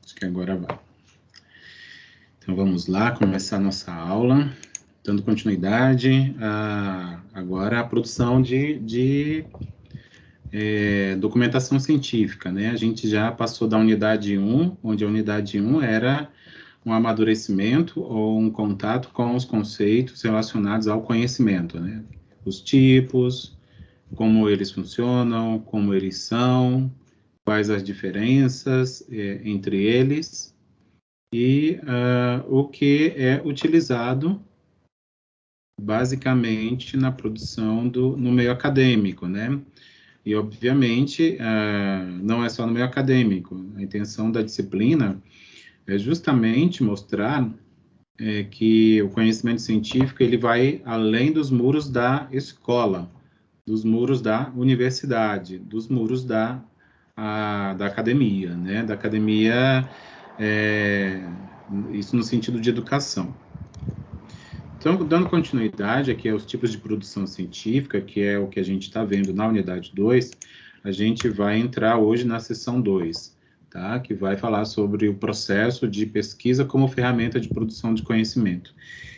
Acho que agora vai. Então, vamos lá, começar a nossa aula, dando continuidade agora à produção de documentação científica, né? A gente já passou da unidade 1, onde a unidade 1 era um amadurecimento ou um contato com os conceitos relacionados ao conhecimento, né? Os tipos, como eles funcionam, como eles são, quais as diferenças entre eles, e o que é utilizado basicamente na produção no meio acadêmico, né? E, obviamente, não é só no meio acadêmico. A intenção da disciplina é justamente mostrar que o conhecimento científico ele vai além dos muros da escola, dos muros da universidade, dos muros da academia, né? Da academia, isso no sentido de educação. Então, dando continuidade aqui aos tipos de produção científica, que é o que a gente está vendo na unidade 2, a gente vai entrar hoje na seção 2, tá? Que vai falar sobre o processo de pesquisa como ferramenta de produção de conhecimento.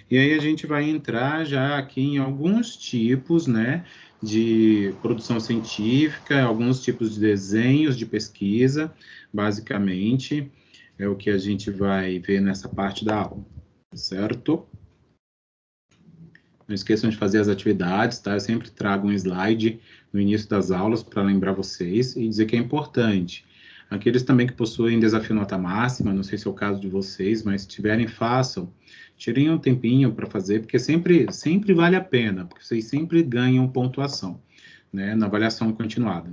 E aí a gente vai entrar já aqui em alguns tipos, né, de produção científica, alguns tipos de desenhos de pesquisa, basicamente, é o que a gente vai ver nessa parte da aula, certo? Não esqueçam de fazer as atividades, tá? Eu sempre trago um slide no início das aulas para lembrar vocês e dizer que é importante. Aqueles também que possuem desafio nota máxima, não sei se é o caso de vocês, mas se tiverem, façam. Tirem um tempinho para fazer, porque sempre vale a pena, porque vocês sempre ganham pontuação, né, na avaliação continuada.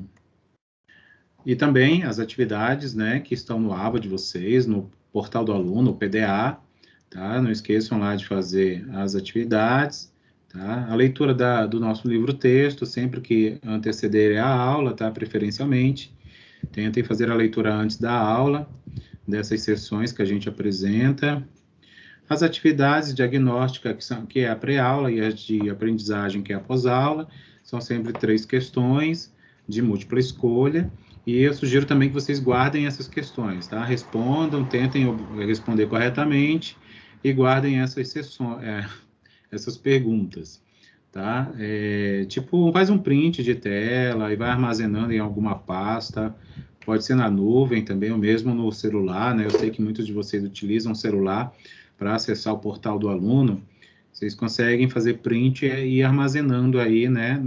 E também as atividades, né, que estão no aba de vocês, no portal do aluno, o PDA, tá? Não esqueçam lá de fazer as atividades. Tá? A leitura do nosso livro-texto, sempre que anteceder a aula, tá? Preferencialmente. Tentem fazer a leitura antes da aula, dessas sessões que a gente apresenta. As atividades diagnósticas, que é a pré-aula, e as de aprendizagem, que é a pós-aula, são sempre 3 questões de múltipla escolha. E eu sugiro também que vocês guardem essas questões, tá? Respondam, tentem responder corretamente e guardem essas sessões, essas perguntas, tá? Tipo, faz um print de tela e vai armazenando em alguma pasta, pode ser na nuvem também, ou mesmo no celular, né? Eu sei que muitos de vocês utilizam o celular para acessar o portal do aluno, vocês conseguem fazer print e ir armazenando aí, né,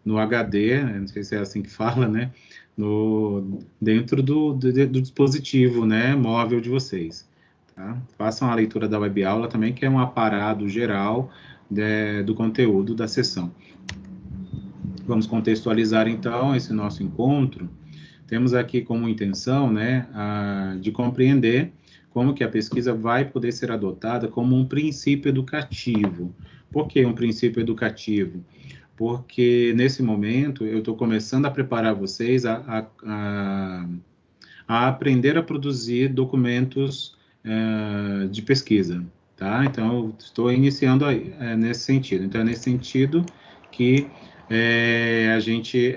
no HD, não sei se é assim que fala, né, dentro do dispositivo, né, móvel de vocês. Tá? Façam a leitura da web-aula também, que é um aparado geral do conteúdo da sessão. Vamos contextualizar, então, esse nosso encontro. Temos aqui como intenção, né, de compreender como que a pesquisa vai poder ser adotada como um princípio educativo. Por que um princípio educativo? Porque, nesse momento, eu estou começando a preparar vocês a aprender a produzir documentos de pesquisa, tá? Então, eu estou iniciando aí, nesse sentido. Então, é nesse sentido que a gente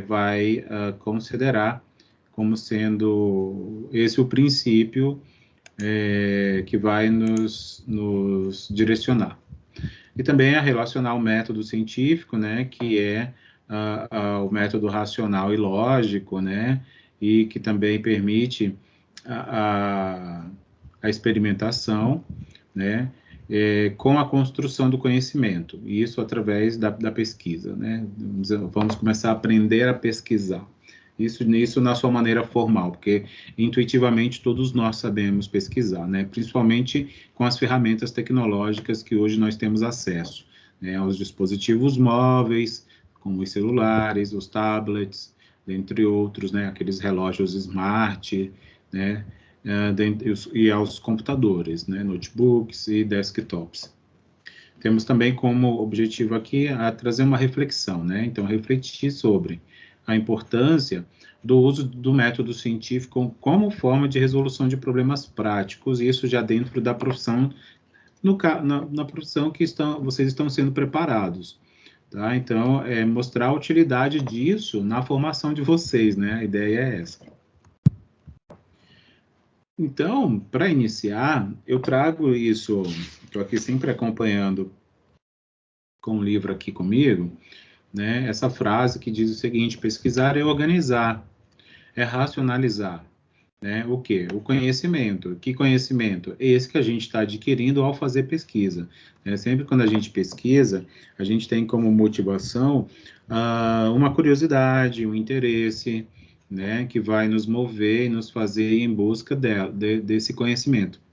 vai considerar como sendo esse o princípio que vai nos direcionar. E também a relacionar o método científico, né, que é o método racional e lógico, né, e que também permite a experimentação, né, com a construção do conhecimento, e isso através da pesquisa, né, vamos começar a aprender a pesquisar, isso na sua maneira formal, porque intuitivamente todos nós sabemos pesquisar, né, principalmente com as ferramentas tecnológicas que hoje nós temos acesso, né, aos dispositivos móveis, como os celulares, os tablets, dentre outros, né, aqueles relógios smart, né, e aos computadores, né, notebooks e desktops. Temos também como objetivo aqui trazer uma reflexão, né, então refletir sobre a importância do uso do método científico como forma de resolução de problemas práticos, e isso já dentro da profissão, na profissão que vocês estão sendo preparados. Tá? Então, mostrar a utilidade disso na formação de vocês, né? A ideia é essa. Então, para iniciar, eu trago isso, estou aqui sempre acompanhando com o livro aqui comigo, né? Essa frase que diz o seguinte: pesquisar é organizar, é racionalizar, né? O quê? O conhecimento. Que conhecimento? Esse que a gente está adquirindo ao fazer pesquisa, né? Sempre quando a gente pesquisa, a gente tem como motivação uma curiosidade, um interesse, né? Que vai nos mover e nos fazer ir em busca desse conhecimento.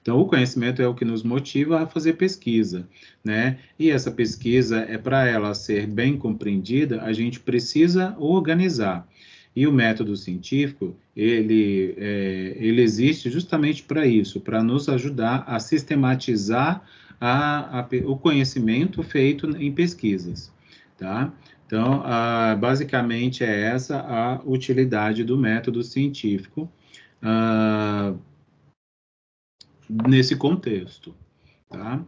Então, o conhecimento é o que nos motiva a fazer pesquisa, né? E essa pesquisa, para ela ser bem compreendida, a gente precisa organizar. E o método científico, ele existe justamente para isso, para nos ajudar a sistematizar o conhecimento feito em pesquisas, tá? Então, basicamente é essa a utilidade do método científico, ah, nesse contexto, tá?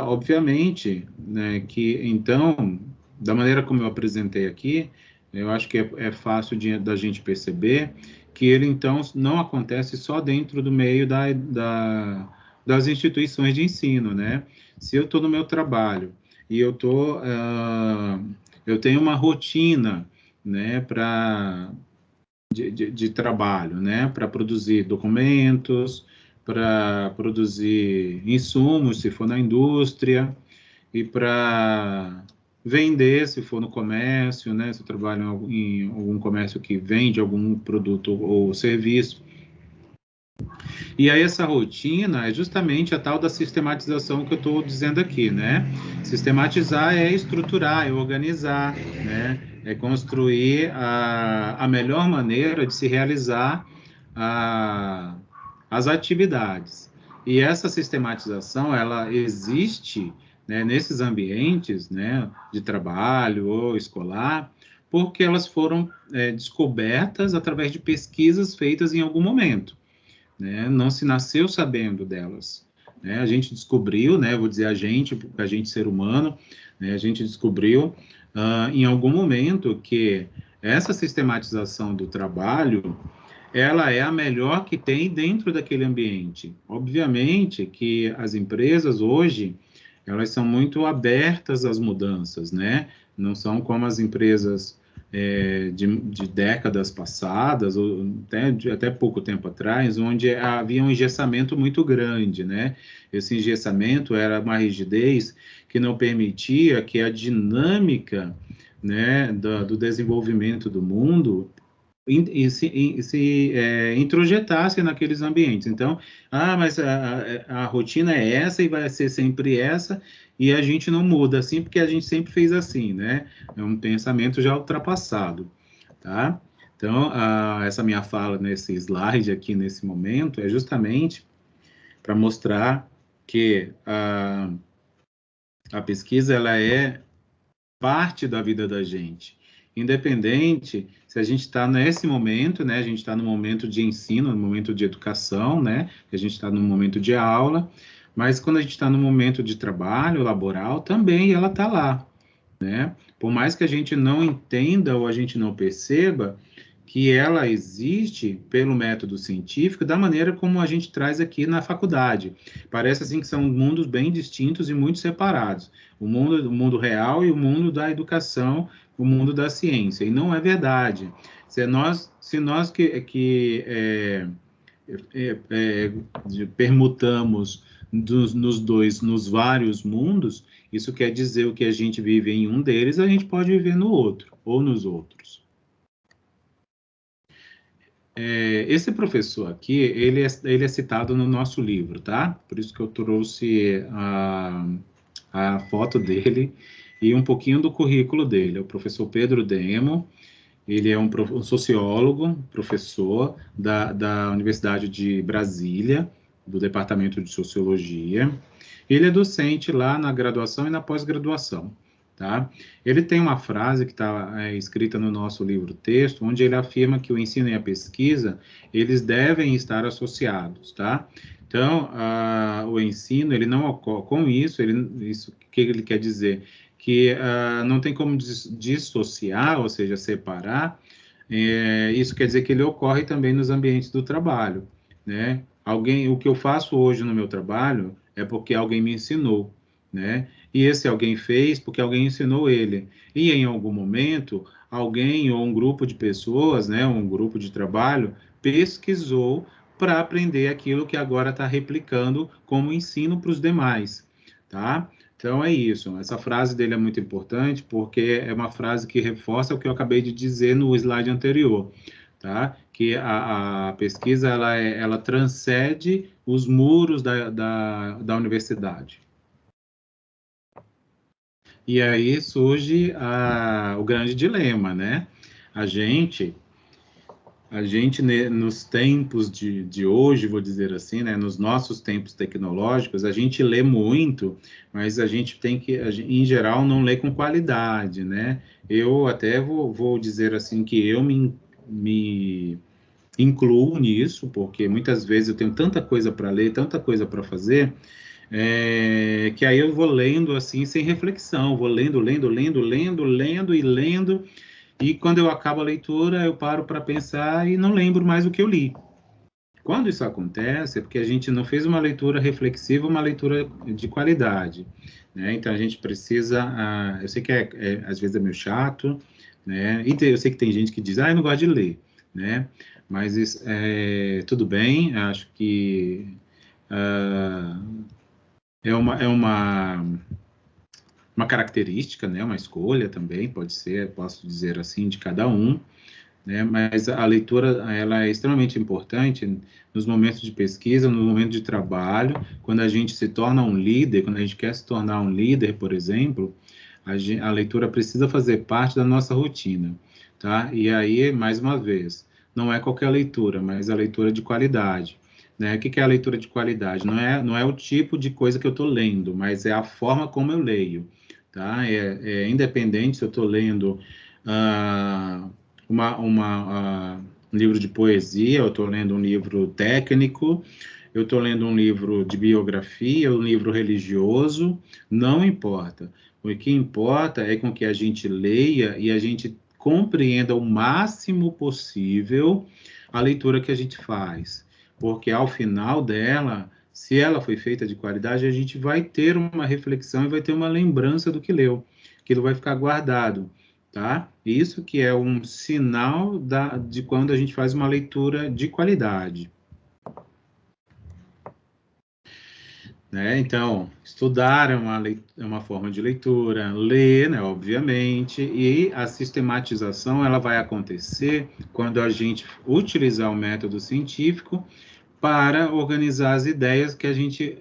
Obviamente, né, que então, da maneira como eu apresentei aqui, eu acho que é fácil da gente perceber que ele, então, não acontece só dentro do meio das instituições de ensino, né? Se eu estou no meu trabalho e eu tenho uma rotina, né, de trabalho, né, para produzir documentos, para produzir insumos, se for na indústria, e para vender, se for no comércio, né, se eu trabalho em algum comércio que vende algum produto ou serviço. E aí essa rotina é justamente a tal da sistematização que eu estou dizendo aqui, né? Sistematizar é estruturar, é organizar, né? É construir a melhor maneira de se realizar as atividades. E essa sistematização, ela existe, né, nesses ambientes, né, de trabalho ou escolar, porque elas foram descobertas através de pesquisas feitas em algum momento, né? Não se nasceu sabendo delas, né? A gente descobriu, né? Vou dizer a gente ser humano, né? A gente descobriu em algum momento que essa sistematização do trabalho, ela é a melhor que tem dentro daquele ambiente. Obviamente que as empresas hoje, elas são muito abertas às mudanças, né? Não são como as empresas de décadas passadas, ou até pouco tempo atrás, onde havia um engessamento muito grande, né? Esse engessamento era uma rigidez que não permitia que a dinâmica, né, do desenvolvimento do mundo introjetasse naqueles ambientes. Então, mas a rotina é essa e vai ser sempre essa, e a gente não muda assim, porque a gente sempre fez assim, né? É um pensamento já ultrapassado, tá? Então, essa minha fala nesse slide aqui, nesse momento, é justamente para mostrar que a pesquisa, ela é parte da vida da gente. Independente se a gente está nesse momento, né? A gente está no momento de ensino, no momento de educação, né? A gente está no momento de aula, mas quando a gente está no momento de trabalho laboral, também ela está lá, né? Por mais que a gente não entenda ou a gente não perceba que ela existe pelo método científico da maneira como a gente traz aqui na faculdade. Parece assim que são mundos bem distintos e muito separados. O mundo real e o mundo da educação, o mundo da ciência. E não é verdade. Se nós permutamos nos vários mundos, isso quer dizer o que a gente vive em um deles, a gente pode viver no outro, ou nos outros. Esse professor aqui, ele é citado no nosso livro, tá? Por isso que eu trouxe a foto dele e um pouquinho do currículo dele. É o professor Pedro Demo. Ele é um sociólogo, professor da Universidade de Brasília, do Departamento de Sociologia. Ele é docente lá na graduação e na pós-graduação, tá? Ele tem uma frase que está escrita no nosso livro-texto, onde ele afirma que o ensino e a pesquisa, eles devem estar associados, tá? Então, o ensino, ele não ocorre, com isso, o que ele quer dizer? Que não tem como dissociar, ou seja, separar, Isso quer dizer que ele ocorre também nos ambientes do trabalho, né? O que eu faço hoje no meu trabalho é porque alguém me ensinou, né? E esse alguém fez porque alguém ensinou ele. E em algum momento, alguém ou um grupo de pessoas, né, um grupo de trabalho, pesquisou para aprender aquilo que agora está replicando como ensino para os demais, tá? Então é isso. Essa frase dele é muito importante porque é uma frase que reforça o que eu acabei de dizer no slide anterior, tá? Que a pesquisa ela transcende os muros da universidade. E aí surge o grande dilema, né? A gente nos tempos de hoje, vou dizer assim, né, nos nossos tempos tecnológicos, a gente lê muito, mas a gente tem que, em geral, não lê com qualidade, né? Eu até vou dizer assim que eu me incluo nisso, porque muitas vezes eu tenho tanta coisa para ler, tanta coisa para fazer, que aí eu vou lendo assim, sem reflexão, vou lendo, lendo, lendo, lendo, lendo e lendo, e quando eu acabo a leitura, eu paro para pensar e não lembro mais o que eu li. Quando isso acontece, é porque a gente não fez uma leitura reflexiva, uma leitura de qualidade, né? Então a gente precisa, eu sei que às vezes é meio chato, né? E eu sei que tem gente que diz, eu não gosto de ler, né? Mas tudo bem, acho que ah, é uma característica, né? Uma escolha também, pode ser, posso dizer assim, de cada um, né? Mas a leitura ela é extremamente importante nos momentos de pesquisa, no momento de trabalho, quando a gente se torna um líder, quando a gente quer se tornar um líder, por exemplo, a leitura precisa fazer parte da nossa rotina, tá? E aí, mais uma vez, não é qualquer leitura, mas a leitura de qualidade. Né? O que é a leitura de qualidade? Não é o tipo de coisa que eu estou lendo, mas é a forma como eu leio, tá? Independente se eu estou lendo ah, um livro de poesia, eu estou lendo um livro técnico, eu estou lendo um livro de biografia, um livro religioso, não importa. O que importa é com que a gente leia e a gente compreenda o máximo possível a leitura que a gente faz, porque ao final dela, se ela foi feita de qualidade, a gente vai ter uma reflexão e vai ter uma lembrança do que leu, aquilo vai ficar guardado, tá? Isso que é um sinal de quando a gente faz uma leitura de qualidade. Né? Então, estudar é uma forma de leitura, ler, né, obviamente, e a sistematização ela vai acontecer quando a gente utilizar o método científico para organizar as ideias que a gente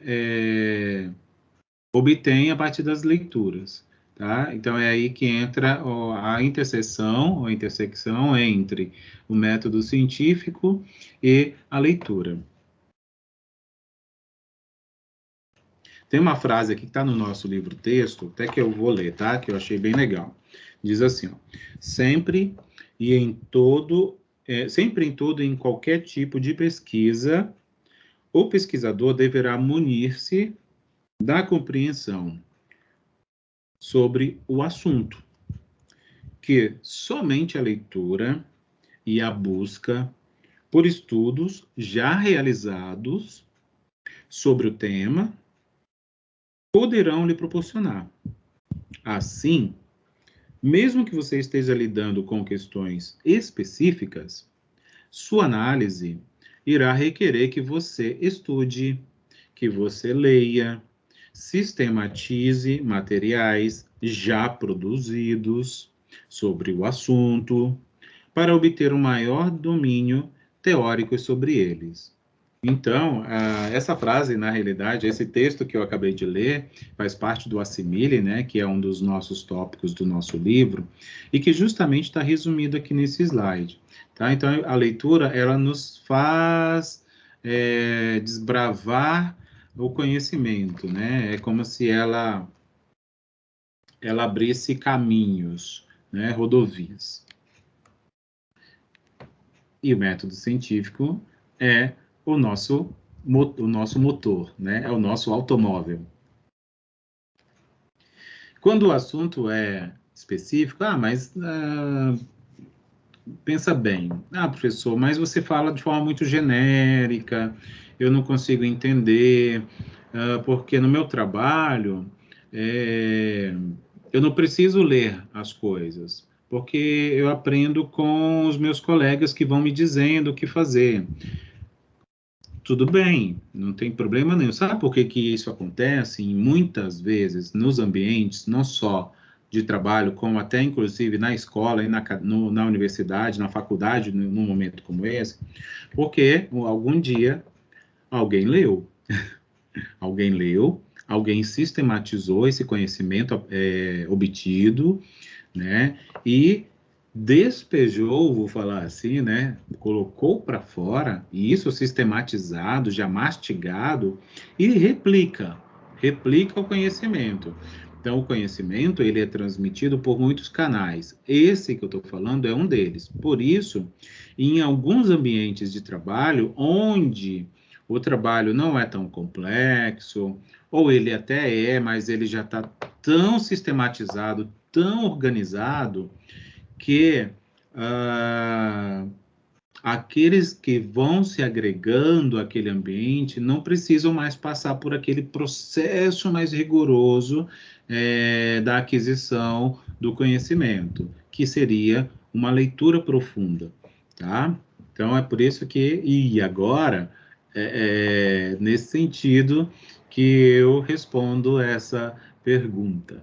obtém a partir das leituras. Tá? Então, é aí que entra a interseção, ou intersecção entre o método científico e a leitura. Tem uma frase aqui que está no nosso livro-texto, até que eu vou ler, tá? Que eu achei bem legal. Diz assim, ó, sempre em todo e em qualquer tipo de pesquisa, o pesquisador deverá munir-se da compreensão sobre o assunto, que somente a leitura e a busca por estudos já realizados sobre o tema poderão lhe proporcionar. Assim, mesmo que você esteja lidando com questões específicas, sua análise irá requerer que você estude, que você leia, sistematize materiais já produzidos sobre o assunto, para obter um maior domínio teórico sobre eles. Então, essa frase, na realidade, esse texto que eu acabei de ler, faz parte do Assimile, né, que é um dos nossos tópicos do nosso livro, e que justamente está resumido aqui nesse slide. Tá? Então, a leitura, ela nos faz desbravar o conhecimento, né? É como se ela abrisse caminhos, né, rodovias. E o método científico é o nosso motor, né? É o nosso automóvel. Quando o assunto é específico, mas pensa bem. Ah, professor, mas você fala de forma muito genérica, eu não consigo entender, porque no meu trabalho, é, eu não preciso ler as coisas, porque eu aprendo com os meus colegas que vão me dizendo o que fazer. Tudo bem, não tem problema nenhum. Sabe por que que isso acontece? E muitas vezes nos ambientes, não só de trabalho, como até inclusive na escola e na universidade, na faculdade, num momento como esse, porque algum dia alguém leu, alguém sistematizou esse conhecimento obtido, né? E despejou, vou falar assim, né? Colocou para fora, e isso sistematizado, já mastigado, e replica o conhecimento. Então, o conhecimento, ele é transmitido por muitos canais. Esse que eu estou falando é um deles. Por isso, em alguns ambientes de trabalho, onde o trabalho não é tão complexo, ou ele até é, mas ele já está tão sistematizado, tão organizado, que ah, aqueles que vão se agregando àquele ambiente não precisam mais passar por aquele processo mais rigoroso da aquisição do conhecimento, que seria uma leitura profunda, tá? Então, é por isso que, e agora, nesse sentido, que eu respondo essa pergunta.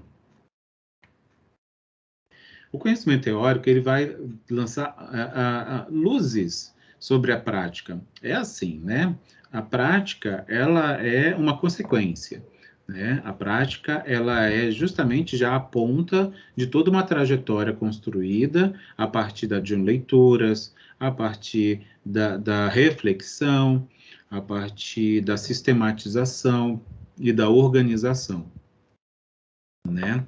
O conhecimento teórico ele vai lançar luzes sobre a prática. É assim, né? A prática ela é uma consequência, né? A prática ela é justamente já a ponta de toda uma trajetória construída a partir de leituras, a partir da reflexão, a partir da sistematização e da organização, né?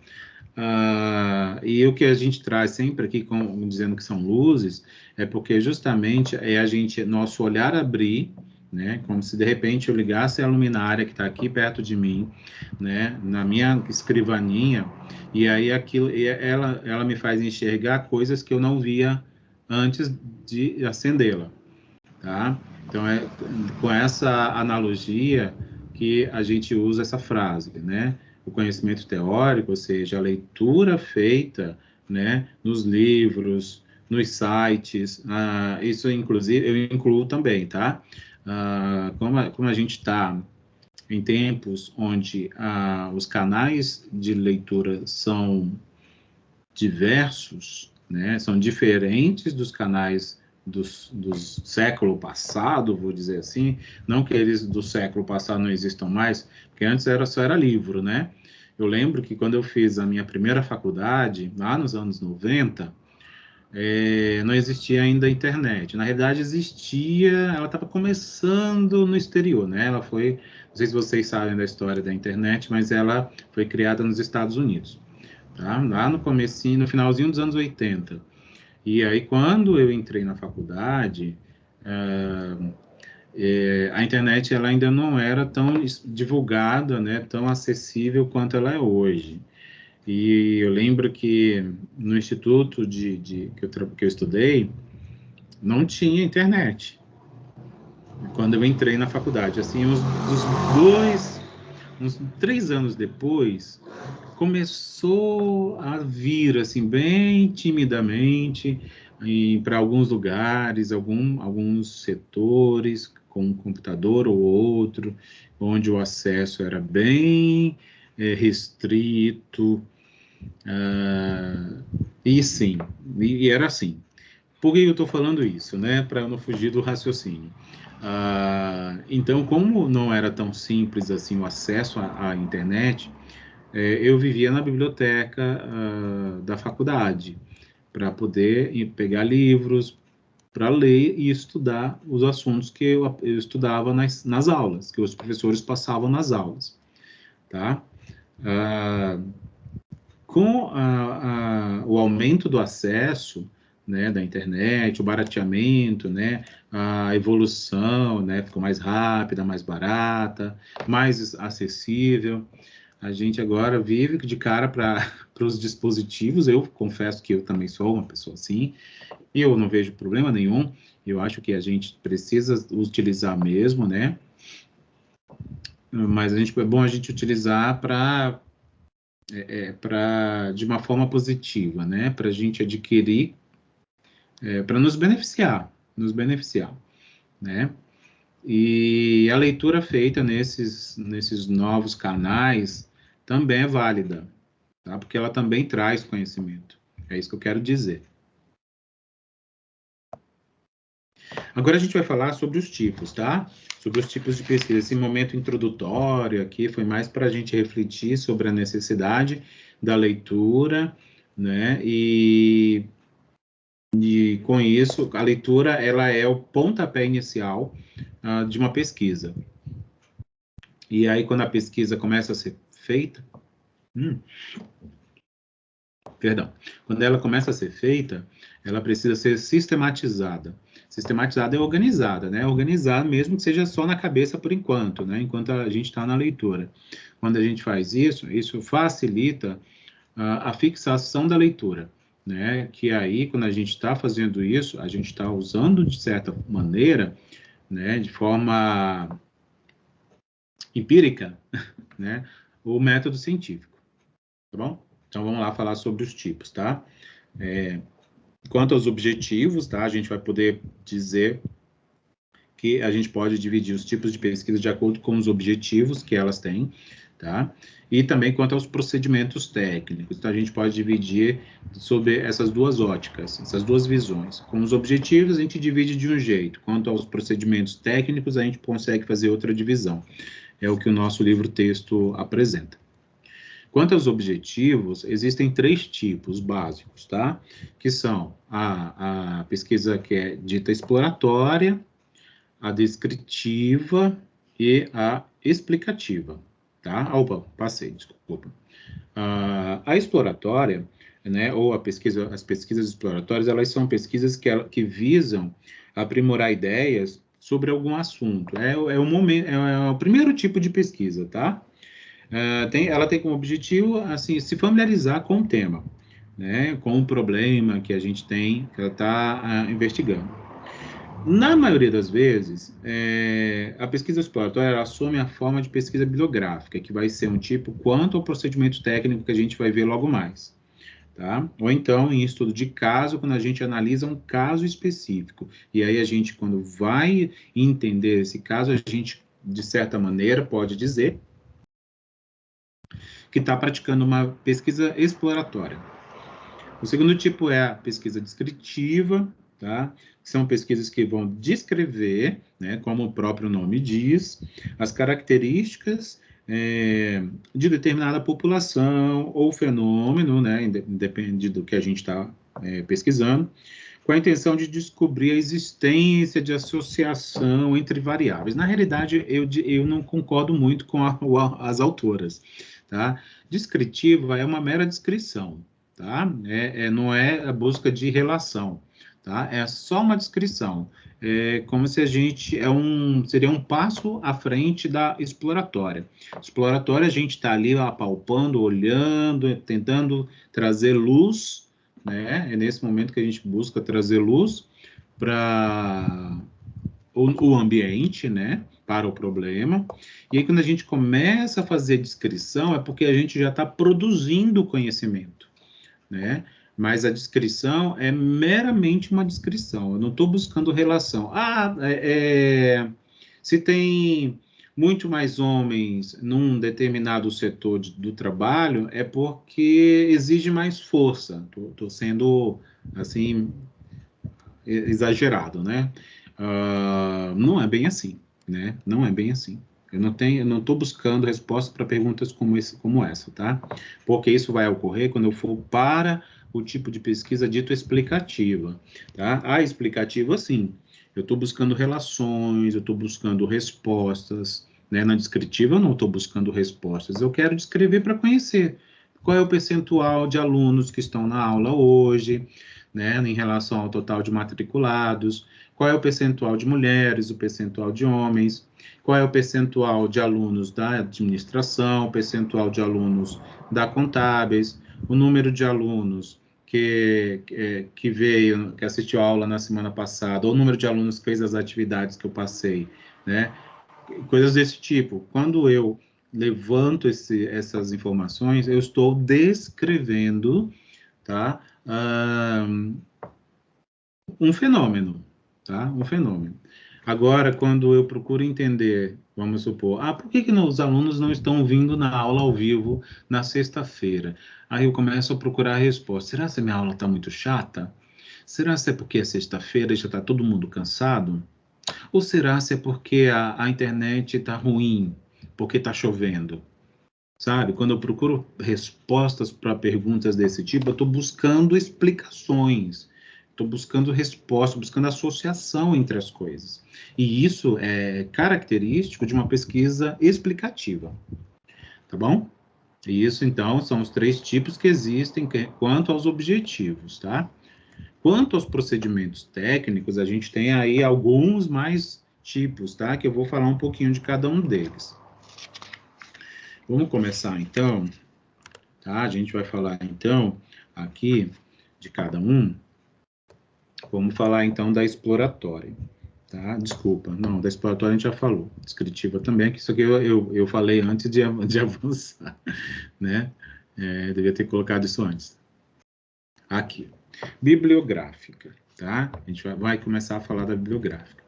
E o que a gente traz sempre aqui, dizendo que são luzes, é porque justamente é nosso olhar abrir, né? Como se de repente eu ligasse a luminária que está aqui perto de mim, né? Na minha escrivaninha, e aí ela me faz enxergar coisas que eu não via antes de acendê-la, tá? Então é com essa analogia que a gente usa essa frase, né? O conhecimento teórico, ou seja, a leitura feita, né, nos livros, nos sites, isso inclusive eu incluo também, tá? Como a gente está em tempos onde os canais de leitura são diversos, né, são diferentes dos canais do século passado, vou dizer assim, não que eles do século passado não existam mais, porque antes só era livro, né? Eu lembro que quando eu fiz a minha primeira faculdade, lá nos anos 90, não existia ainda a internet. Na realidade, existia, ela estava começando no exterior, né? Ela foi, não sei se vocês sabem da história da internet, mas ela foi criada nos Estados Unidos, tá? Lá no comecinho, no finalzinho dos anos 80. E aí, quando eu entrei na faculdade, a internet ela ainda não era tão divulgada, né, tão acessível quanto ela é hoje. E eu lembro que no instituto que eu estudei, não tinha internet. Quando eu entrei na faculdade, assim, uns 3 anos depois, começou a vir, assim, bem timidamente, para alguns lugares, alguns setores, com um computador ou outro, onde o acesso era bem restrito, e sim, e era assim. Por que eu estou falando isso, né? Para eu não fugir do raciocínio. Então, como não era tão simples assim o acesso à internet, eu vivia na biblioteca da faculdade para poder pegar livros para ler e estudar os assuntos que eu estudava nas aulas, que os professores passavam nas aulas, tá? Com o aumento do acesso, né, da internet, o barateamento, né, a evolução, né, ficou mais rápida, mais barata, mais acessível. A gente agora vive de cara para os dispositivos. Eu confesso que eu também sou uma pessoa assim, e eu não vejo problema nenhum. Eu acho que a gente precisa utilizar mesmo, né? Mas é bom a gente utilizar de uma forma positiva, né? Para a gente adquirir, para nos beneficiar, né? E a leitura feita nesses novos canais também é válida, tá? Porque ela também traz conhecimento. É isso que eu quero dizer. Agora a gente vai falar sobre os tipos, tá? Sobre os tipos de pesquisa. Esse momento introdutório aqui foi mais para a gente refletir sobre a necessidade da leitura, né? E com isso, a leitura ela é o pontapé inicial de uma pesquisa. E aí, quando a pesquisa começa a ser feita, quando ela começa a ser feita, ela precisa ser sistematizada. Sistematizada é organizada, né? Organizada mesmo que seja só na cabeça por enquanto, né? Enquanto a gente está na leitura. Quando a gente faz isso, isso facilita a fixação da leitura, né? Que aí, quando a gente está fazendo isso, a gente está usando, de certa maneira, né? De forma empírica, né? O método científico, tá bom? Então, vamos lá falar sobre os tipos, tá? Quanto aos objetivos, tá? A gente vai poder dizer que a gente pode dividir os tipos de pesquisa de acordo com os objetivos que elas têm, tá? E também quanto aos procedimentos técnicos. Então, a gente pode dividir sobre essas duas óticas, essas duas visões. Com os objetivos, a gente divide de um jeito. Quanto aos procedimentos técnicos, a gente consegue fazer outra divisão. É o que o nosso livro-texto apresenta. Quanto aos objetivos, existem 3 tipos básicos, tá? Que são a pesquisa que é dita exploratória, a descritiva e a explicativa, tá? Opa, passei, desculpa. A exploratória, né, ou as pesquisas exploratórias, elas são pesquisas que visam aprimorar ideias sobre algum assunto. É o primeiro tipo de pesquisa, tá? Ela tem como objetivo, assim, se familiarizar com o tema, né, com o problema que a gente tem, que ela está investigando. Na maioria das vezes, a pesquisa exploratória ela assume a forma de pesquisa bibliográfica, que vai ser um tipo quanto ao procedimento técnico que a gente vai ver logo mais. Tá? Ou então, em estudo de caso, quando a gente analisa um caso específico. E aí a gente, quando vai entender esse caso, a gente, de certa maneira, pode dizer que está praticando uma pesquisa exploratória. O segundo tipo é a pesquisa descritiva, tá? São pesquisas que vão descrever, né, como o próprio nome diz, as características de determinada população ou fenômeno, né, independe do que a gente está pesquisando, com a intenção de descobrir a existência de associação entre variáveis. Na realidade, eu não concordo muito com as autoras, tá? Descritiva é uma mera descrição, tá? Não é a busca de relação, tá? É só uma descrição. É como se a gente seria um passo à frente da exploratória. Exploratória, a gente está ali apalpando, olhando, tentando trazer luz, né? É nesse momento que a gente busca trazer luz para o ambiente, né? Para o problema. E aí, quando a gente começa a fazer descrição, é porque a gente já está produzindo conhecimento, né? Mas a descrição é meramente uma descrição. Eu não estou buscando relação. Se tem muito mais homens num determinado setor do trabalho, é porque exige mais força. Estou sendo, assim, exagerado, né? Não é bem assim, né? Não é bem assim. Eu não estou buscando respostas para perguntas como essa, tá? Porque isso vai ocorrer quando eu for para o tipo de pesquisa dito explicativa, tá? A explicativa, sim. Eu estou buscando relações, eu estou buscando respostas, né? Na descritiva, eu não estou buscando respostas. Eu quero descrever para conhecer, Qual é o percentual de alunos que estão na aula hoje, né, em relação ao total de matriculados? Qual é o percentual de mulheres, o percentual de homens? Qual é o percentual de alunos da administração, o percentual de alunos da contábeis, o número de alunos que veio, que assistiu a aula na semana passada, ou o número de alunos que fez as atividades que eu passei, né? Coisas desse tipo. Quando eu levanto essas informações, eu estou descrevendo, tá? Um fenômeno, tá? Um fenômeno. Agora, quando eu procuro entender, vamos supor, por que os alunos não estão vindo na aula ao vivo na sexta-feira? Aí eu começo a procurar a resposta. Será que a minha aula está muito chata? Será que é porque é sexta-feira e já está todo mundo cansado? Ou será que é porque a internet está ruim, porque está chovendo? Sabe? Quando eu procuro respostas para perguntas desse tipo, eu estou buscando explicações, estou buscando resposta, buscando associação entre as coisas. E isso é característico de uma pesquisa explicativa, tá bom? E isso, então, são os 3 tipos que existem quanto aos objetivos, tá? Quanto aos procedimentos técnicos, a gente tem aí alguns mais tipos, tá? Que eu vou falar um pouquinho de cada um deles. Vamos começar, então, tá? A gente vai falar, então, aqui de cada um. Vamos falar, então, da exploratória, tá? Desculpa, não, da exploratória a gente já falou. Descritiva também, que isso aqui eu falei antes de avançar, né? Devia ter colocado isso antes. Aqui, bibliográfica, tá? A gente vai começar a falar da bibliográfica.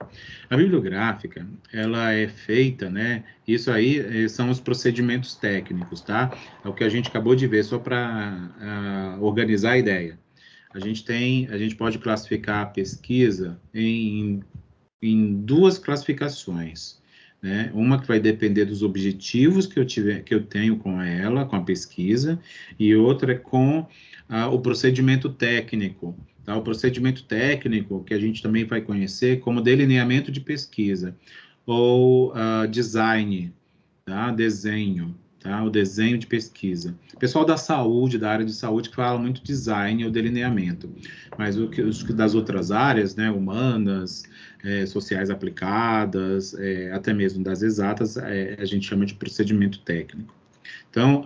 A bibliográfica, ela é feita, né? Isso aí são os procedimentos técnicos, tá? É o que a gente acabou de ver, só para organizar a ideia. A gente pode classificar a pesquisa em 2 classificações, né? Uma que vai depender dos objetivos que eu tenho com ela, com a pesquisa, e outra é com o procedimento técnico, tá? O procedimento técnico, que a gente também vai conhecer como delineamento de pesquisa, ou design, tá? Desenho, tá? O desenho de pesquisa. O pessoal da saúde, da área de saúde, que fala muito design ou delineamento, mas os das outras áreas, né, humanas, sociais aplicadas, até mesmo das exatas, a gente chama de procedimento técnico. Então,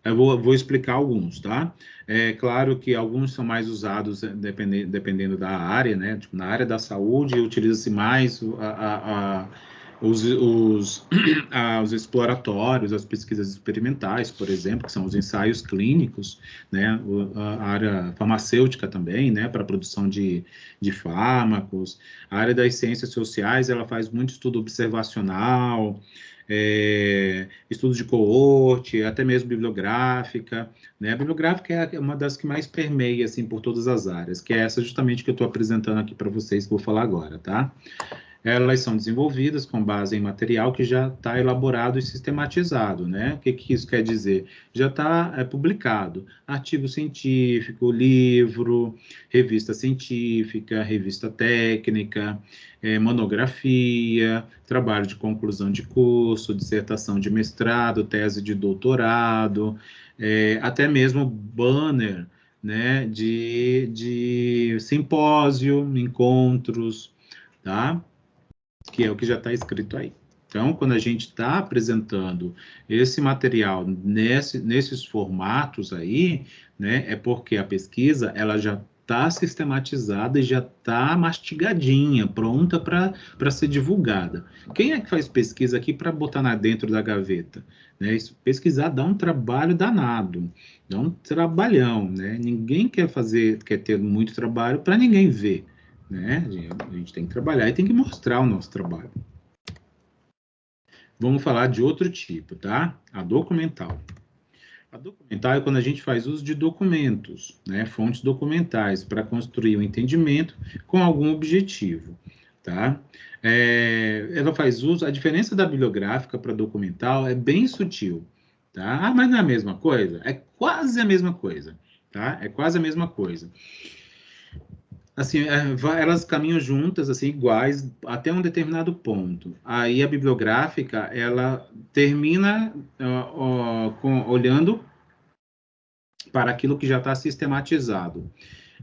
eu vou explicar alguns, tá? É claro que alguns são mais usados dependendo da área, né? Tipo, na área da saúde, utiliza-se mais os exploratórios, as pesquisas experimentais, por exemplo, que são os ensaios clínicos, né? A área farmacêutica também, né? Para a produção de fármacos. A área das ciências sociais, ela faz muito estudo observacional, estudos de coorte, até mesmo bibliográfica, né? A bibliográfica é uma das que mais permeia, assim, por todas as áreas, que é essa justamente que eu estou apresentando aqui para vocês, que eu vou falar agora, tá? Elas são desenvolvidas com base em material que já está elaborado e sistematizado, né? O que isso quer dizer? Já está publicado. Artigo científico, livro, revista científica, revista técnica, monografia, trabalho de conclusão de curso, dissertação de mestrado, tese de doutorado, até mesmo banner, né, de simpósio, encontros, tá? Que é o que já está escrito aí. Então, quando a gente está apresentando esse material nesses formatos aí, né, é porque a pesquisa ela já está sistematizada e já está mastigadinha, pronta para ser divulgada. Quem é que faz pesquisa aqui para botar dentro da gaveta? Né? Isso, pesquisar dá um trabalho danado, dá um trabalhão, né? Ninguém quer ter muito trabalho para ninguém ver. Né? A gente tem que trabalhar e tem que mostrar o nosso trabalho. Vamos falar de outro tipo, tá? A documental. A documental é quando a gente faz uso de documentos, né? Fontes documentais, para construir um entendimento com algum objetivo, tá? Ela faz uso, a diferença da bibliográfica para documental é bem sutil, tá? Mas não é a mesma coisa? É quase a mesma coisa, tá? É quase a mesma coisa. assim, elas caminham juntas, assim, iguais, até um determinado ponto. Aí a bibliográfica, ela termina olhando para aquilo que já está sistematizado.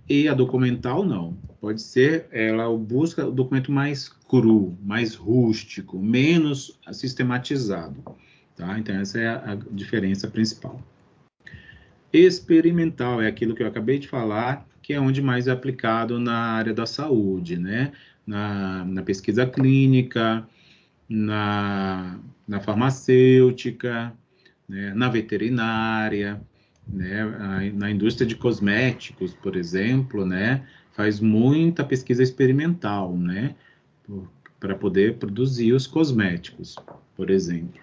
E a documental, não. Pode ser, ela busca o documento mais cru, mais rústico, menos sistematizado. Tá? Então, essa é a diferença principal. Experimental é aquilo que eu acabei de falar, que é onde mais é aplicado na área da saúde, né? Na pesquisa clínica, na farmacêutica, né? Na veterinária, né? Na indústria de cosméticos, por exemplo, né? Faz muita pesquisa experimental, né? Para poder produzir os cosméticos, por exemplo.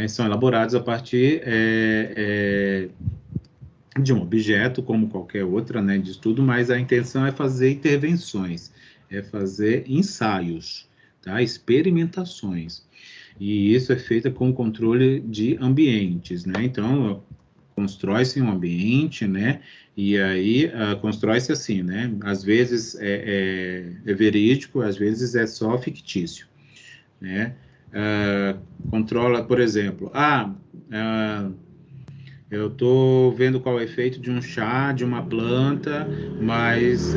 São elaborados a partir de um objeto, como qualquer outra, né, de estudo, mas a intenção é fazer intervenções, é fazer ensaios, tá? Experimentações. E isso é feito com controle de ambientes, né? Então, constrói-se um ambiente, né? E aí, constrói-se assim, né? Às vezes é verídico, às vezes é só fictício, né? Controla, por exemplo, eu estou vendo qual é o efeito de um chá, de uma planta, mas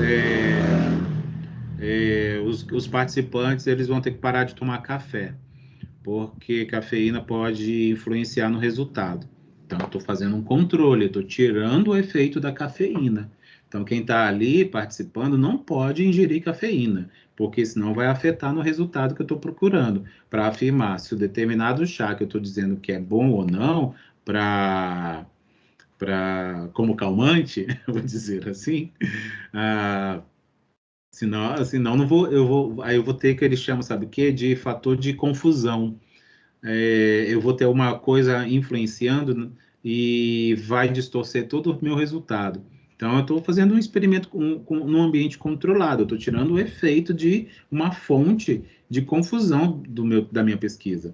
os participantes eles vão ter que parar de tomar café, porque cafeína pode influenciar no resultado. Então, eu estou fazendo um controle, eu estou tirando o efeito da cafeína. Então, quem está ali participando não pode ingerir cafeína, porque senão vai afetar no resultado que eu estou procurando, para afirmar se o determinado chá que eu estou dizendo que é bom ou não, como calmante, vou dizer assim, senão não vou, aí eu vou ter que eles chamam, sabe o quê? De fator de confusão. Eu vou ter uma coisa influenciando e vai distorcer todo o meu resultado. Então, eu estou fazendo um experimento num ambiente controlado, eu estou tirando o efeito de uma fonte de confusão da minha pesquisa.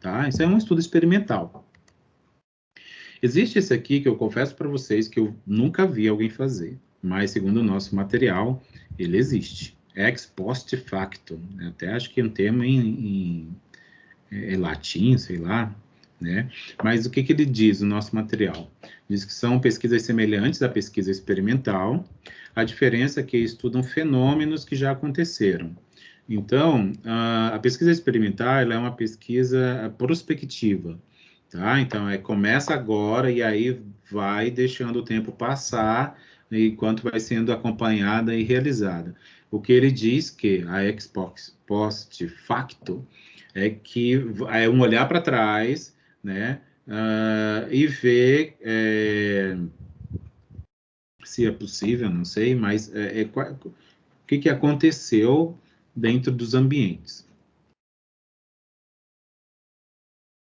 Tá? Isso é um estudo experimental. Existe esse aqui que eu confesso para vocês que eu nunca vi alguém fazer, mas segundo o nosso material, ele existe. Ex post facto, né? Até acho que é um termo em latim, sei lá, né? Mas o que ele diz no nosso material? Diz que são pesquisas semelhantes à pesquisa experimental, a diferença é que estudam fenômenos que já aconteceram. Então, a pesquisa experimental ela é uma pesquisa prospectiva, tá? Então, começa agora e aí vai deixando o tempo passar enquanto vai sendo acompanhada e realizada. O que ele diz que a ex post facto é que é um olhar para trás, né? E ver se é possível, não sei, mas o que aconteceu dentro dos ambientes.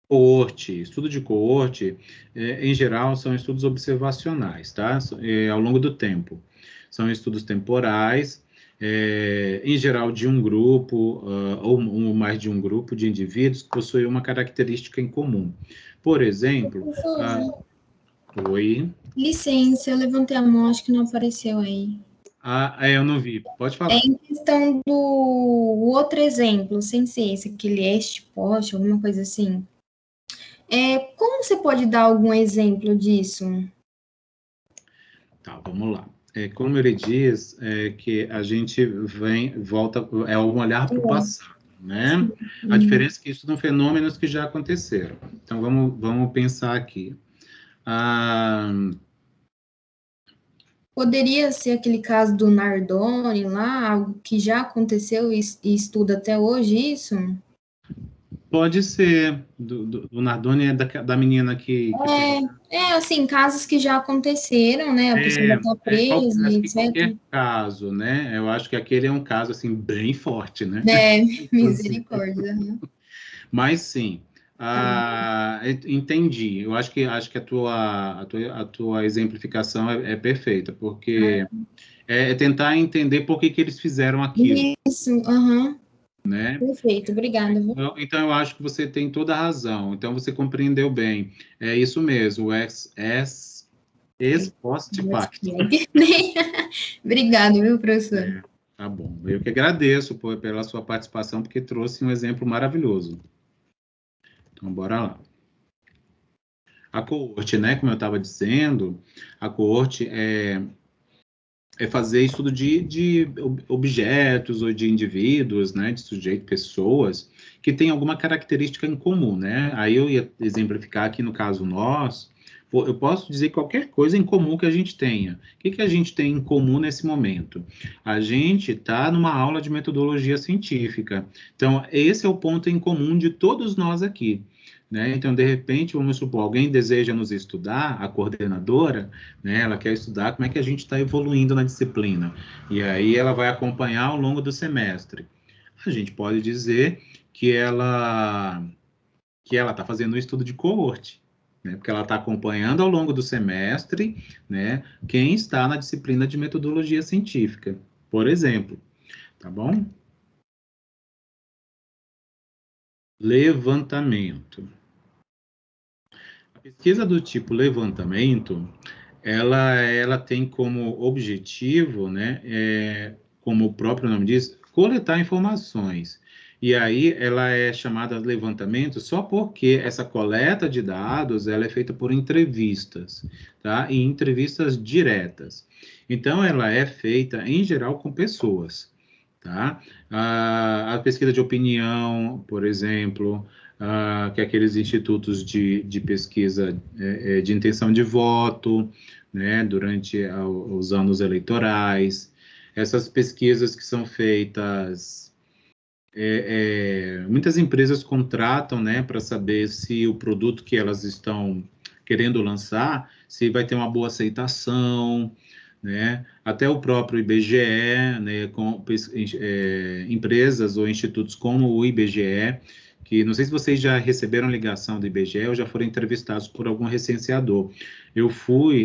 Coorte, estudo de coorte, em geral, são estudos observacionais, tá? Ao longo do tempo. São estudos temporais, em geral, de um grupo, ou mais de um grupo de indivíduos que possuem uma característica em comum. Por exemplo, Professor, oi. licença, eu levantei a mão, acho que não apareceu aí. Eu não vi. Pode É falar. em questão do outro exemplo, sem ser esse, aquele este poste, alguma coisa assim. Como você pode dar algum exemplo disso? Tá, vamos lá. Como ele diz, que a gente volta, é um olhar para o passado, né? A diferença é que isso são fenômenos que já aconteceram. Então, vamos pensar aqui. Poderia ser aquele caso do Nardone lá, algo que já aconteceu e estuda até hoje isso? Pode ser, do Nardone é da menina que pegou. Assim, casos que já aconteceram, né? A pessoa já está presa, Acho que etc. qualquer caso, né? Eu acho que aquele é um caso, assim, bem forte, né? Misericórdia. Mas sim, entendi. Eu acho que a tua exemplificação é perfeita, porque é tentar entender por que eles fizeram aquilo, Isso, aham. né? Perfeito, obrigada, viu? Então, eu acho que você tem toda a razão. Então, você compreendeu bem. É isso mesmo, Ex-post-pacto. Obrigado, viu, professor? Tá bom. Eu que agradeço pela sua participação, porque trouxe um exemplo maravilhoso. Então, bora lá. A coorte, né, como eu estava dizendo, a coorte é fazer estudo de objetos ou de indivíduos, né, de sujeito, pessoas, que têm alguma característica em comum, né? Aí eu ia exemplificar aqui no caso nós, eu posso dizer qualquer coisa em comum que a gente tenha. O que a gente tem em comum nesse momento? A gente está numa aula de metodologia científica. Então, esse é o ponto em comum de todos nós aqui. Né? Então, de repente, vamos supor, alguém deseja nos estudar, a coordenadora, né, ela quer estudar como é que a gente está evoluindo na disciplina. E aí ela vai acompanhar ao longo do semestre. A gente pode dizer que ela está fazendo um estudo de coorte, né, porque ela está acompanhando ao longo do semestre, né, quem está na disciplina de metodologia científica, por exemplo. Tá bom? Levantamento. A pesquisa do tipo levantamento, ela tem como objetivo, né, como o próprio nome diz, coletar informações. E aí ela é chamada de levantamento só porque essa coleta de dados ela é feita por entrevistas, tá? E entrevistas diretas. Então ela é feita em geral com pessoas, tá? A pesquisa de opinião, por exemplo, que é aqueles institutos de pesquisa de intenção de voto, né, durante os anos eleitorais, essas pesquisas que são feitas, muitas empresas contratam, né, para saber se o produto que elas estão querendo lançar, se vai ter uma boa aceitação, né, até o próprio IBGE, né, com empresas ou institutos como o IBGE, que não sei se vocês já receberam ligação do IBGE ou já foram entrevistados por algum recenseador.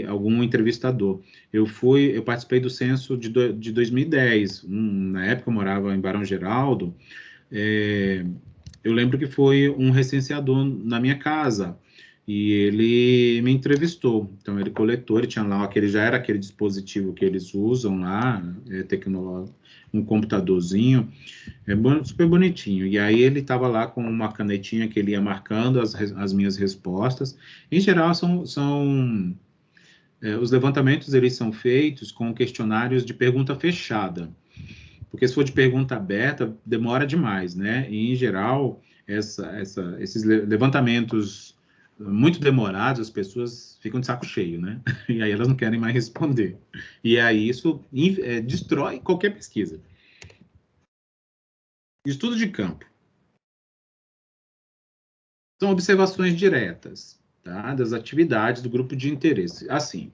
Algum entrevistador. Eu participei do censo de 2010. Na época eu morava em Barão Geraldo. Eu lembro que foi um recenseador na minha casa e ele me entrevistou. Então ele coletou, ele tinha lá já era aquele dispositivo que eles usam lá, tecnológico, um computadorzinho, super bonitinho. E aí ele estava lá com uma canetinha que ele ia marcando as minhas respostas. Em geral, os levantamentos eles são feitos com questionários de pergunta fechada, porque se for de pergunta aberta, demora demais, né? E, em geral, esses levantamentos muito demorados, as pessoas ficam de saco cheio, né? E aí elas não querem mais responder. E aí isso destrói qualquer pesquisa. Estudo de campo. São observações diretas, tá? Das atividades do grupo de interesse. Assim,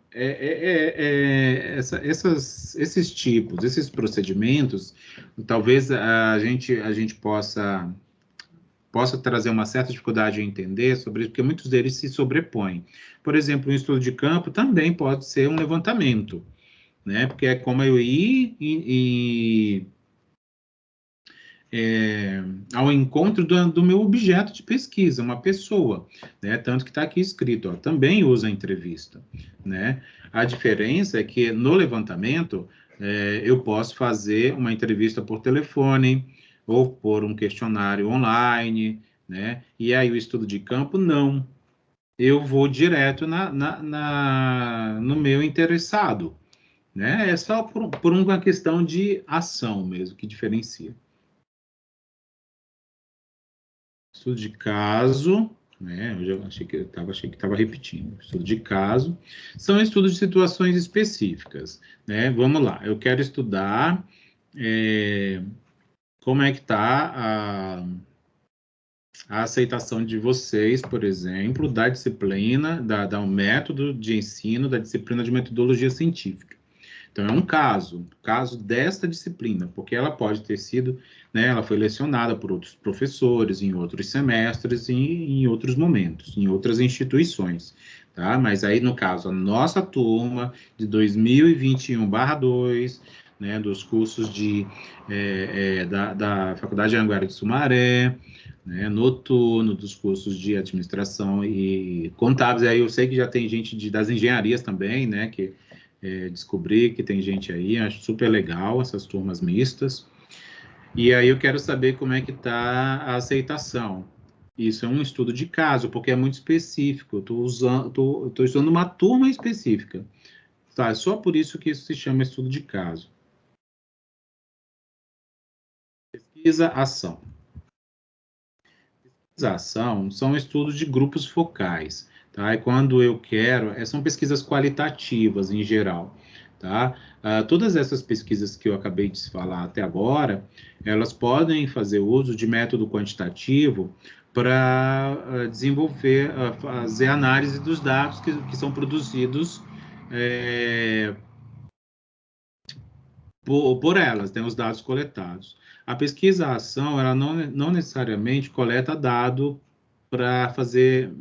esses procedimentos, talvez a gente possa trazer uma certa dificuldade em entender sobre isso, porque muitos deles se sobrepõem. Por exemplo, um estudo de campo também pode ser um levantamento, né? Porque é como eu ir ao encontro do meu objeto de pesquisa, uma pessoa, né? Tanto que está aqui escrito, ó, também usa entrevista, né? A diferença é que no levantamento eu posso fazer uma entrevista por telefone ou por um questionário online, né? E aí o estudo de campo, não. Eu vou direto no meu interessado, né? É só por uma questão de ação mesmo que diferencia. Estudo de caso, né? Eu já achei que estava repetindo. Estudo de caso são estudos de situações específicas, né? Vamos lá. Eu quero estudar como é que está a aceitação de vocês, por exemplo, da disciplina, um método de ensino da disciplina de metodologia científica. Então, é um caso desta disciplina, porque ela pode ter sido, né, ela foi lecionada por outros professores em outros semestres e em outros momentos, em outras instituições, tá? Mas aí, no caso, a nossa turma de 2021/2, né, dos cursos da Faculdade de Anhanguera de Sumaré, né, noturno, dos cursos de administração e contábeis. Aí eu sei que já tem gente das engenharias também, né, que descobri que tem gente aí, acho super legal essas turmas mistas. E aí eu quero saber como é que está a aceitação. Isso é um estudo de caso, porque é muito específico. Eu estou estudando uma turma específica. Tá, só por isso que isso se chama estudo de caso. Pesquisa-ação. Pesquisa-ação são estudos de grupos focais, tá? E quando eu quero, são pesquisas qualitativas em geral, tá? Todas essas pesquisas que eu acabei de falar até agora, elas podem fazer uso de método quantitativo para desenvolver, fazer análise dos dados que são produzidos por elas, né, os dados coletados. A pesquisa-ação, ela não necessariamente coleta dado para fazer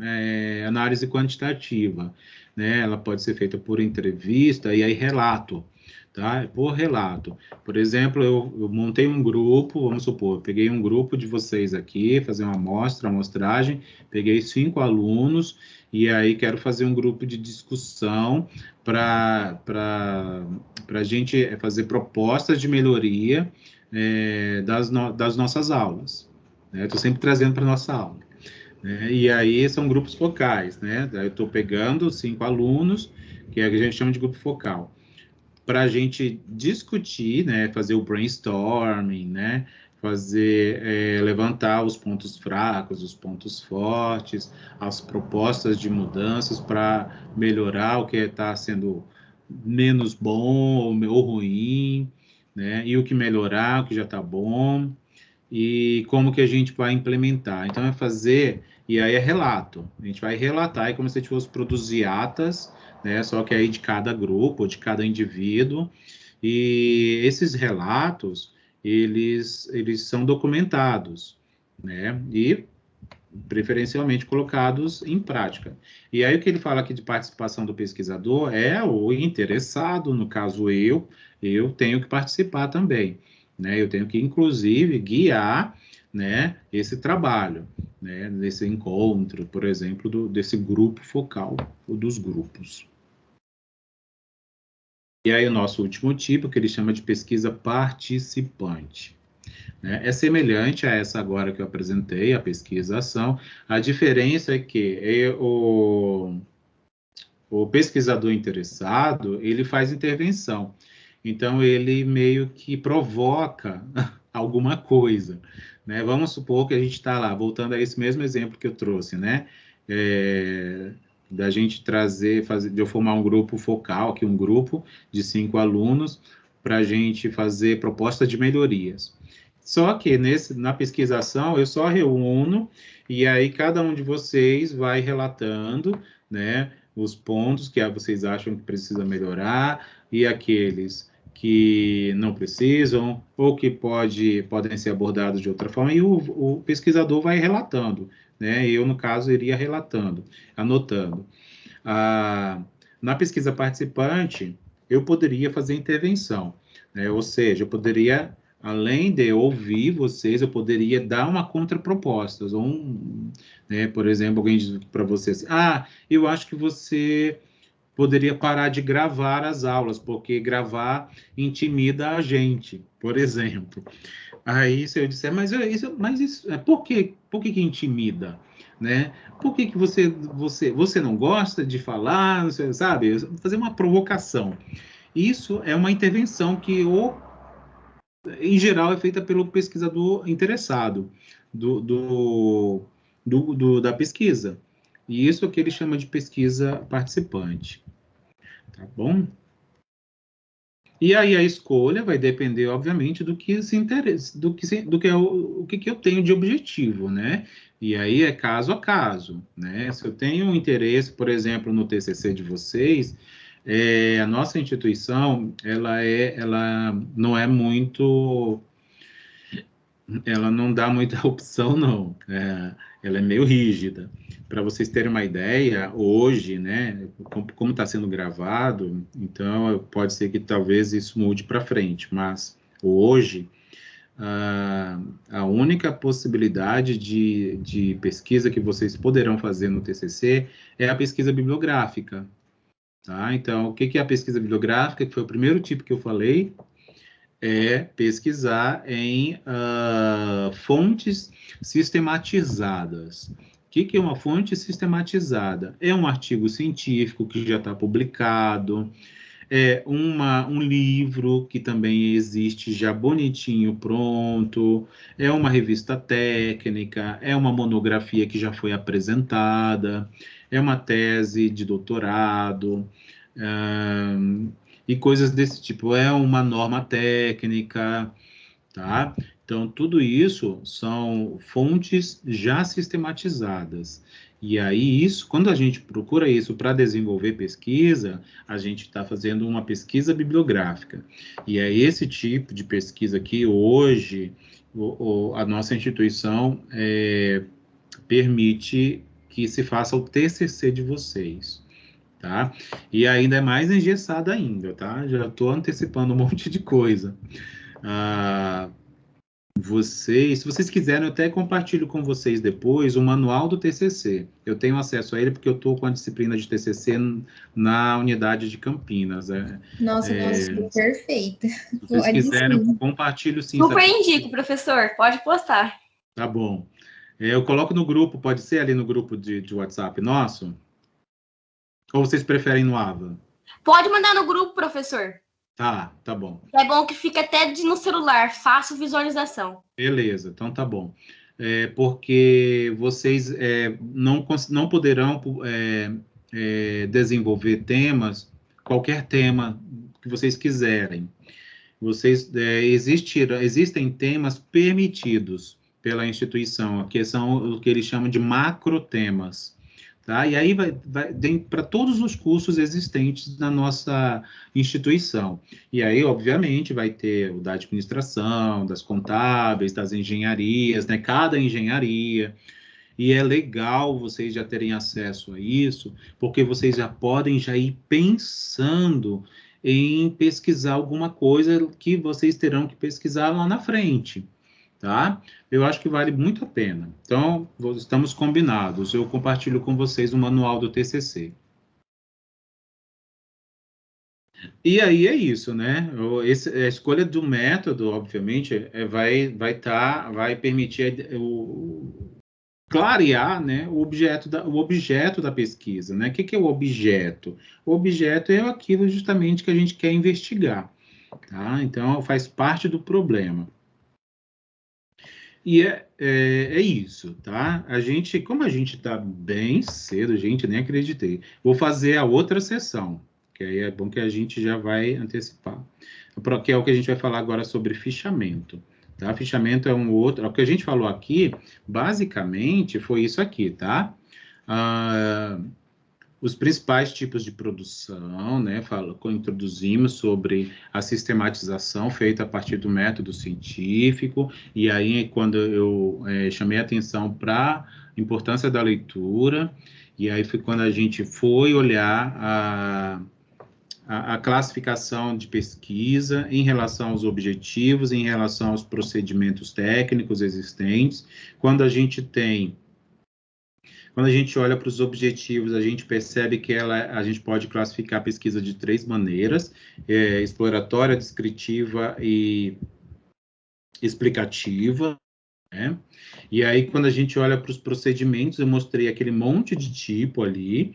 análise quantitativa, né? Ela pode ser feita por entrevista e aí relato, tá? Por relato. Por exemplo, eu montei um grupo, vamos supor, eu peguei um grupo de vocês aqui, fazer uma amostragem, peguei 5 alunos e aí quero fazer um grupo de discussão para a gente fazer propostas de melhoria das nossas aulas. Estou sempre trazendo para a nossa aula. E aí são grupos focais, né? Eu estou pegando 5 alunos, que a gente chama de grupo focal, para a gente discutir, né? Fazer o brainstorming, né? Levantar os pontos fracos, os pontos fortes, as propostas de mudanças para melhorar o que está sendo menos bom ou ruim, né? E o que melhorar, o que já está bom, e como que a gente vai implementar. Então, e aí é relato. A gente vai relatar, é como se a gente fosse produzir atas, né? Só que aí de cada grupo, de cada indivíduo, e esses relatos, eles são documentados, né? E preferencialmente colocados em prática. E aí o que ele fala aqui de participação do pesquisador é o interessado, no caso eu tenho que participar também, né? Eu tenho que, inclusive, guiar, né, esse trabalho, né, desse encontro, por exemplo, desse grupo focal, ou dos grupos. E aí o nosso último tipo, que ele chama de pesquisa participante. É semelhante a essa agora que eu apresentei, a pesquisa-ação. A diferença é que o pesquisador interessado, ele faz intervenção. Então, ele meio que provoca alguma coisa, né? Vamos supor que a gente está lá, voltando a esse mesmo exemplo que eu trouxe, né? Da gente de eu formar um grupo focal, aqui um grupo de 5 alunos, para a gente fazer proposta de melhorias. Só que na pesquisação eu só reúno e aí cada um de vocês vai relatando, né, os pontos que vocês acham que precisa melhorar e aqueles que não precisam ou que podem ser abordados de outra forma, e o pesquisador vai relatando, né? Eu, no caso, iria relatando, anotando. Na pesquisa participante, eu poderia fazer intervenção, né? Ou seja, eu poderia, além de ouvir vocês, eu poderia dar uma contraproposta, né? Por exemplo, alguém diz para você assim, eu acho que você poderia parar de gravar as aulas, porque gravar intimida a gente, por exemplo. Aí, se eu disser, mas isso por que intimida, né? Por que você não gosta de falar, você, sabe? Fazer uma provocação. Isso é uma intervenção que, em geral, é feita pelo pesquisador interessado da pesquisa. E isso é o que ele chama de pesquisa participante. Tá bom? E aí a escolha vai depender, obviamente, do que se interessa, o que eu tenho de objetivo, né? E aí é caso a caso, né? Se eu tenho um interesse, por exemplo, no TCC de vocês, a nossa instituição, ela não é muito ela não dá muita opção, não. Ela é meio rígida. Para vocês terem uma ideia, hoje, né, como está sendo gravado, então pode ser que talvez isso mude para frente, mas hoje a única possibilidade de pesquisa que vocês poderão fazer no TCC é a pesquisa bibliográfica, tá? Então, o que é a pesquisa bibliográfica? Que foi o primeiro tipo que eu falei, é pesquisar em fontes sistematizadas. O que é uma fonte sistematizada? É um artigo científico que já está publicado, é um livro que também existe já bonitinho, pronto, é uma revista técnica, é uma monografia que já foi apresentada, é uma tese de doutorado, e coisas desse tipo, é uma norma técnica, tá? Então, tudo isso são fontes já sistematizadas. E aí, isso, quando a gente procura isso para desenvolver pesquisa, a gente está fazendo uma pesquisa bibliográfica. E é esse tipo de pesquisa que hoje a nossa instituição permite que se faça o TCC de vocês, tá? E ainda é mais engessado ainda, tá? Já estou antecipando um monte de coisa. Se vocês quiserem, eu até compartilho com vocês depois o manual do TCC. Eu tenho acesso a ele porque eu estou com a disciplina de TCC na unidade de Campinas. Nossa, perfeita. Se vocês Pode quiserem, eu sim. compartilho sim. Super indico, professor. Pode postar. Tá bom. Eu coloco no grupo, pode ser ali no grupo de WhatsApp nosso? Ou vocês preferem no AVA? Pode mandar no grupo, professor. Tá bom. É bom que fica até no celular, fácil visualização. Beleza, então tá bom. Porque vocês não poderão desenvolver temas, qualquer tema que vocês quiserem. Existem temas permitidos pela instituição, que são o que eles chamam de macrotemas. Tá? E aí vai para todos os cursos existentes na nossa instituição. E aí, obviamente, vai ter o da administração, das contábeis, das engenharias, né? Cada engenharia. E é legal vocês já terem acesso a isso, porque vocês já podem já ir pensando em pesquisar alguma coisa que vocês terão que pesquisar lá na frente. Tá? Eu acho que vale muito a pena. Então, estamos combinados. Eu compartilho com vocês o manual do TCC. E aí é isso, né? A escolha do método, obviamente, vai permitir clarear, né, o objeto da pesquisa, né? O que é o objeto? O objeto é aquilo justamente que a gente quer investigar, tá? Então, faz parte do problema. E é isso, tá? Como a gente está bem cedo, gente, nem acreditei. Vou fazer a outra sessão, que aí é bom que a gente já vai antecipar. Que é o que a gente vai falar agora sobre fichamento, tá? Fichamento é o que a gente falou aqui, basicamente, foi isso aqui, tá? Os principais tipos de produção, né? Introduzimos sobre a sistematização feita a partir do método científico, e aí quando eu chamei a atenção para a importância da leitura, e aí foi quando a gente foi olhar a classificação de pesquisa em relação aos objetivos, em relação aos procedimentos técnicos existentes, quando a gente olha para os objetivos, a gente percebe que a gente pode classificar a pesquisa de 3 maneiras: exploratória, descritiva e explicativa, né? E aí, quando a gente olha para os procedimentos, eu mostrei aquele monte de tipo ali,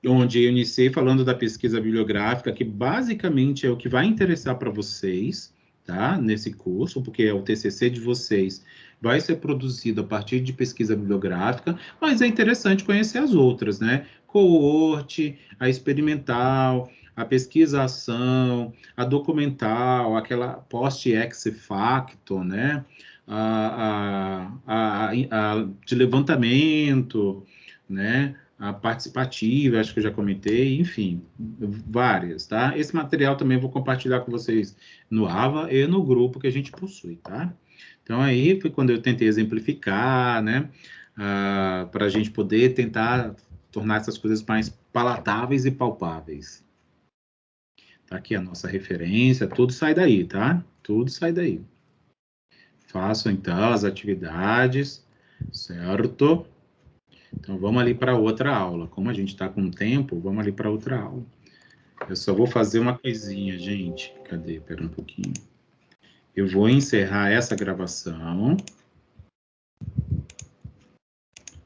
onde eu iniciei falando da pesquisa bibliográfica, que basicamente é o que vai interessar para vocês, tá? Nesse curso, porque é o TCC de vocês vai ser produzido a partir de pesquisa bibliográfica, mas é interessante conhecer as outras, né? Coorte, a experimental, a pesquisa-ação, a documental, aquela post-ex facto, né? A de levantamento, né? A participativa, acho que eu já comentei, enfim, várias, tá? Esse material também vou compartilhar com vocês no AVA e no grupo que a gente possui, tá? Então, aí foi quando eu tentei exemplificar, né? Para a gente poder tentar tornar essas coisas mais palatáveis e palpáveis. Tá aqui a nossa referência, tudo sai daí, tá? Tudo sai daí. Façam, então, as atividades, certo? Então, vamos ali para outra aula. Como a gente está com tempo, vamos ali para outra aula. Eu só vou fazer uma coisinha, gente. Cadê? Espera um pouquinho. Eu vou encerrar essa gravação.